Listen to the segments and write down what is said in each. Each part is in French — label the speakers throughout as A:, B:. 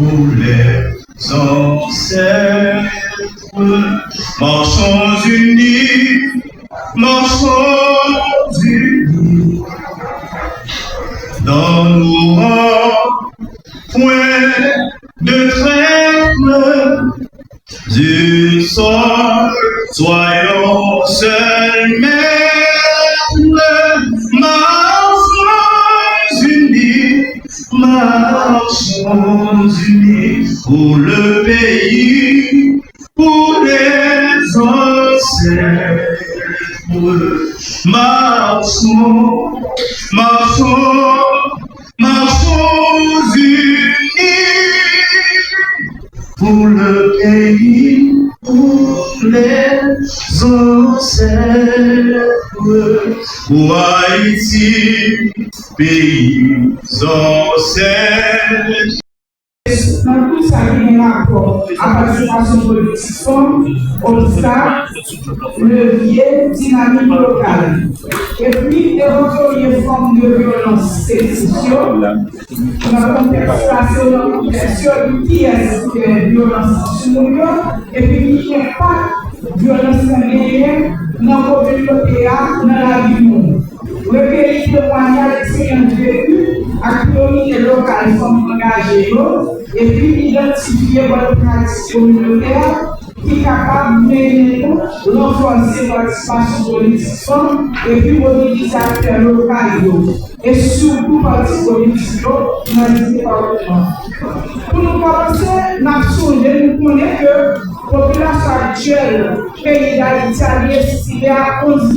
A: pour les ancêtres. Marchons unis, dans nos rangs, point de trêve du sol, soyons seuls maîtres, marchons unis pour le pays, pour les ancêtres. Marchons unis pour le pays, pour les ancêtres. Pour Haïti, pays ancêtres.
B: Dans tout ça, il y a un rapport à participation politique, obstacle, levier, dynamique locale. Et puis, éventuellement, une forme de violence sécession. Dans le contexte qui est violence sociale, et puis qui n'est pas violence familiale dans la communauté, dans la vie du monde. Recueillir témoignages d'expériences vécues, activités locales sont engagées, et puis identifier votre pratique communautaire qui est capable de mener, renforcer la participation politique et puis mobiliser les acteurs locaux et surtout partis politiques dans les départements. Pour nous commencer, nous connaissons que la population actuelle du pays d'Haïti est à 11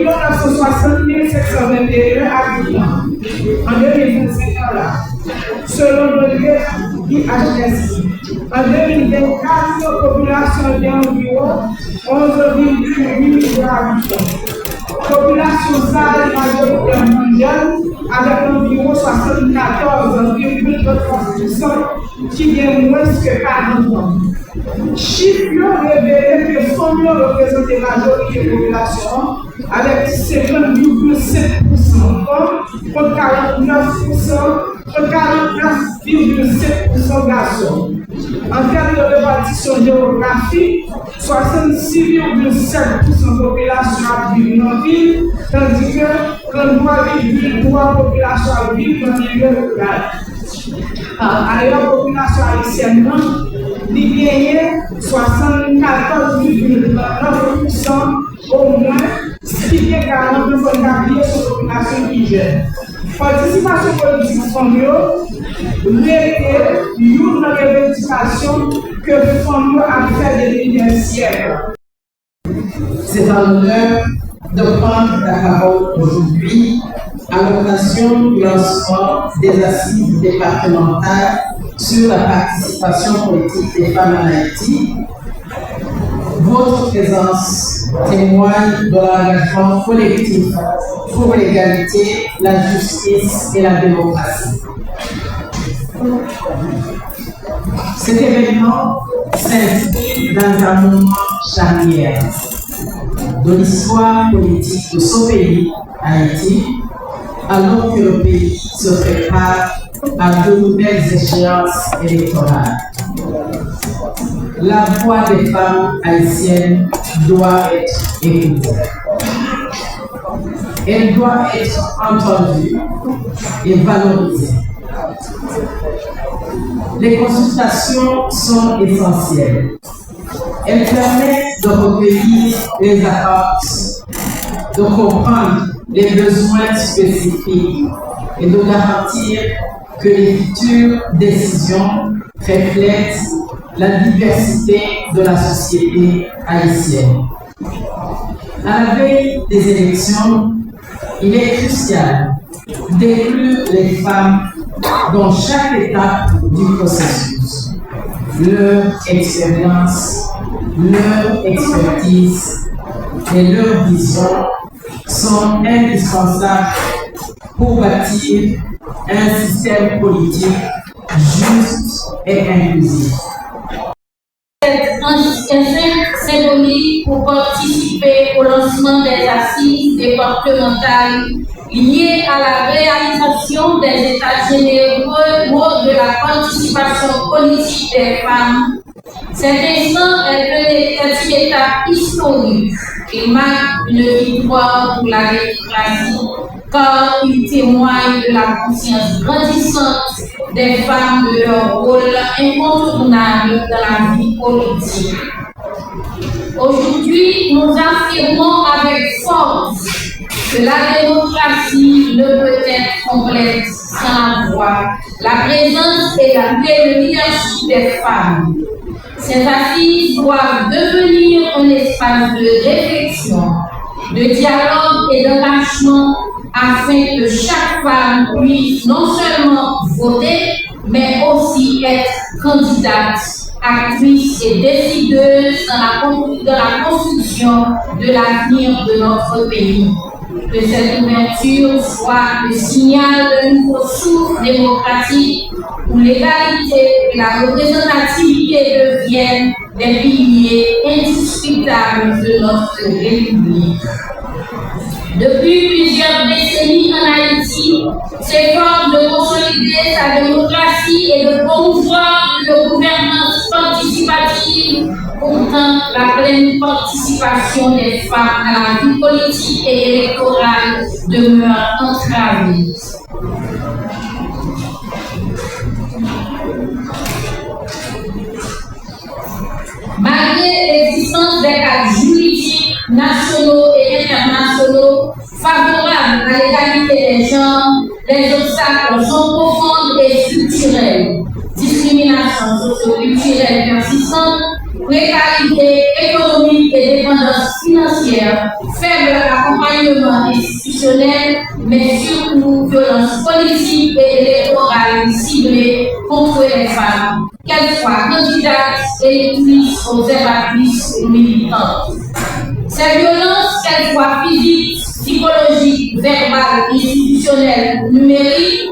B: 960 721 habitants en 2025 selon le IHS. En 2024, la population est environ 11,8 millions d'habitants. La population sale majoritaire mondiale avec environ 74,3% qui est moins que 40 ans. Chiffres révélent que Fonds représente la majorité de la population avec 50,7% contre 49,7% garçons. En termes de répartition géographique, 66,7% de population vit dans la ville, tandis que 33,3% de population vit dans le milieu rural. Alors, la population haïtienne, il y a 74,9% au moins, ce qui est 40% de la population qui jeune. Participation politique familiale, c'est une revendication que le Fonds a fait depuis des siècles.
C: C'est un honneur de prendre la parole aujourd'hui à l'occasion du lancement des assises départementales sur la participation politique des femmes en Haïti. Votre présence témoigne de l'engagement collectif pour l'égalité, la justice et la démocratie. Cet événement s'inscrit dans un moment charnière de l'histoire politique de ce pays, Haïti, alors que le pays se prépare à de nouvelles échéances électorales. La voix des femmes haïtiennes doit être écoutée. Elle doit être entendue et valorisée. Les consultations sont essentielles. Elles permettent de recueillir les attentes, de comprendre les besoins spécifiques et de garantir que les futures décisions reflètent la diversité de la société haïtienne. À la veille des élections, il est crucial d'inclure les femmes dans chaque étape du processus. Leur expérience, leur expertise et leur vision sont indispensables pour bâtir un système politique juste et inclusif.
D: Cette symbolique pour participer au lancement des assises départementales liées à la réalisation des états généraux de la participation politique des femmes. Cet instant est une étape historique et marque une victoire pour la démocratie, car il témoigne de la conscience grandissante des femmes de leur rôle incontournable dans la vie politique. Aujourd'hui, nous affirmons avec force que la démocratie ne peut être complète sans la voix, la présence et le leadership des femmes. Ces assises doivent devenir un espace de réflexion, de dialogue et d'engagement afin que chaque femme puisse non seulement voter, mais aussi être candidate, actrice et décideuse dans la construction de l'avenir de notre pays. Que cette ouverture soit le signal d'un nouveau souffle démocratique où l'égalité et la représentativité deviennent des piliers indiscutables de notre République. Depuis plusieurs décennies en Haïti, s'efforce de consolider sa démocratie et de promouvoir une gouvernance participative. Pourtant, la pleine participation des femmes à la vie politique et électorale demeure entravée. Malgré l'existence des cadres juridiques nationaux et internationaux favorables à l'égalité des genres, les obstacles sont profonds et structurels. Discrimination socio-culturelle persistante, précarité économique et dépendance financière, faible accompagnement institutionnel, mais surtout violence politique et électorale ciblée contre les femmes, qu'elles soient candidates, électrices, observatrices ou militantes. Ces violences, qu'elles soient physiques, psychologiques, verbales, institutionnelles ou numériques,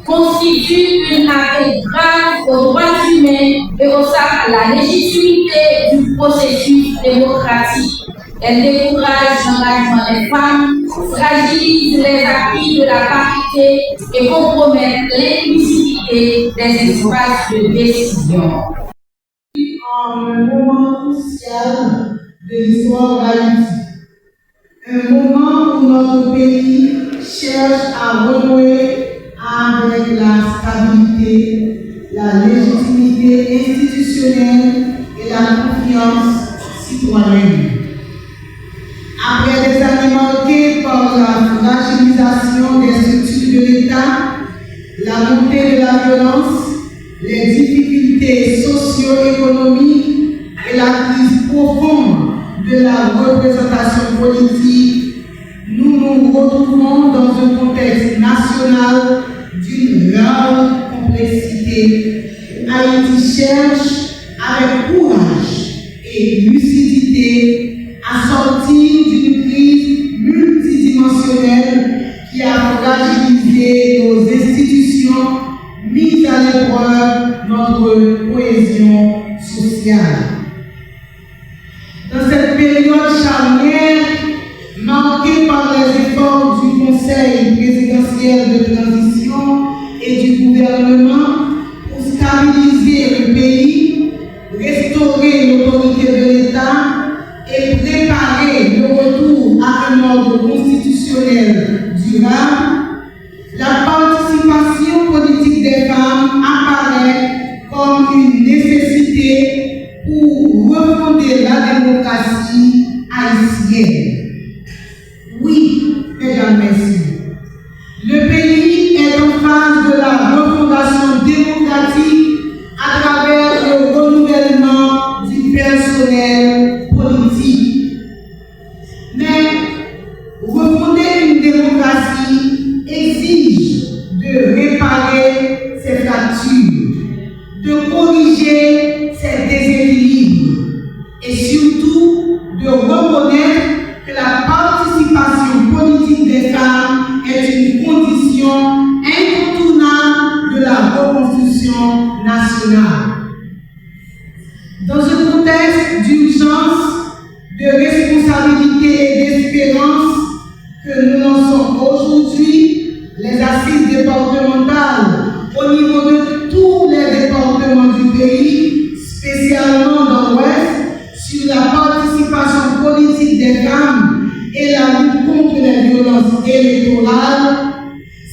D: constituent une atteinte grave aux droits humains et à la légitimité du processus démocratique. Elle décourage l'engagement des femmes, fragilise les acquis de la parité et compromet l'inclusivité des espaces de décision.
B: Un moment crucial de l'histoire d'Haïti. Un moment où notre pays cherche à renouer avec la stabilité, la légitimité institutionnelle et la confiance citoyenne. Après des années marquées par la fragilisation des structures de l'État, la montée de la violence, les difficultés socio-économiques et la crise profonde de la représentation politique, nous nous retrouvons dans un contexte national d'une grande complexité. Haïti cherche avec courage et lucidité à sortir d'une crise multidimensionnelle qui a fragilisé nos institutions, mis à l'épreuve notre cohésion sociale. Dans cette période charnière, marquée par les efforts du Conseil présidentiel de transition et du gouvernement pour stabiliser le pays, restaurer l'autorité de l'État et préparer le retour à un ordre constitutionnel durable, la participation politique des femmes apparaît comme une nécessité pour refonder la démocratie haïtienne. Oui, mesdames, messieurs, le pays est en phase de la refondation démocratique à travers le renouvellement du personnel politique. Mais refonder une démocratie exige de réparer ses fractures, de corriger ses déséquilibres et surtout de reconnaître que la participation politique des femmes est une condition incontournable de la reconstruction nationale. Dans un contexte d'urgence, de responsabilité et d'espérance que nous lançons aujourd'hui, les assises départementales au niveau de tous les départements du pays, spécialement dans l'Ouest, sur la participation politique des femmes et la lutte contre les violences électorales.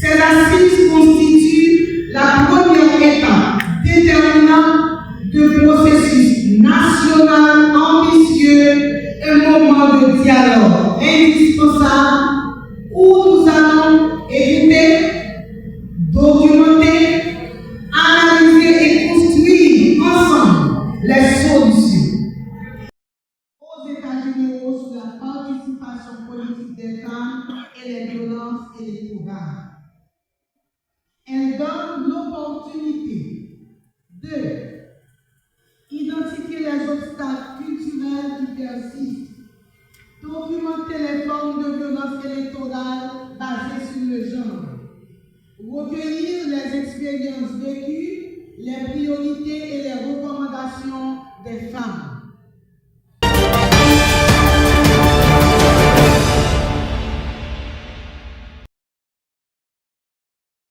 B: Ces assises constituent la première étape déterminante de processus national ambitieux, un moment de dialogue indispensable où nous allons écouter, documenter, analyser et construire ensemble les solutions. Aux États généraux sur la participation politique des femmes et les violences électorales. Elle donne l'opportunité de identifier les obstacles culturels qui persistent, documenter les formes de violence électorale basées sur le genre, recueillir les expériences vécues, les priorités et les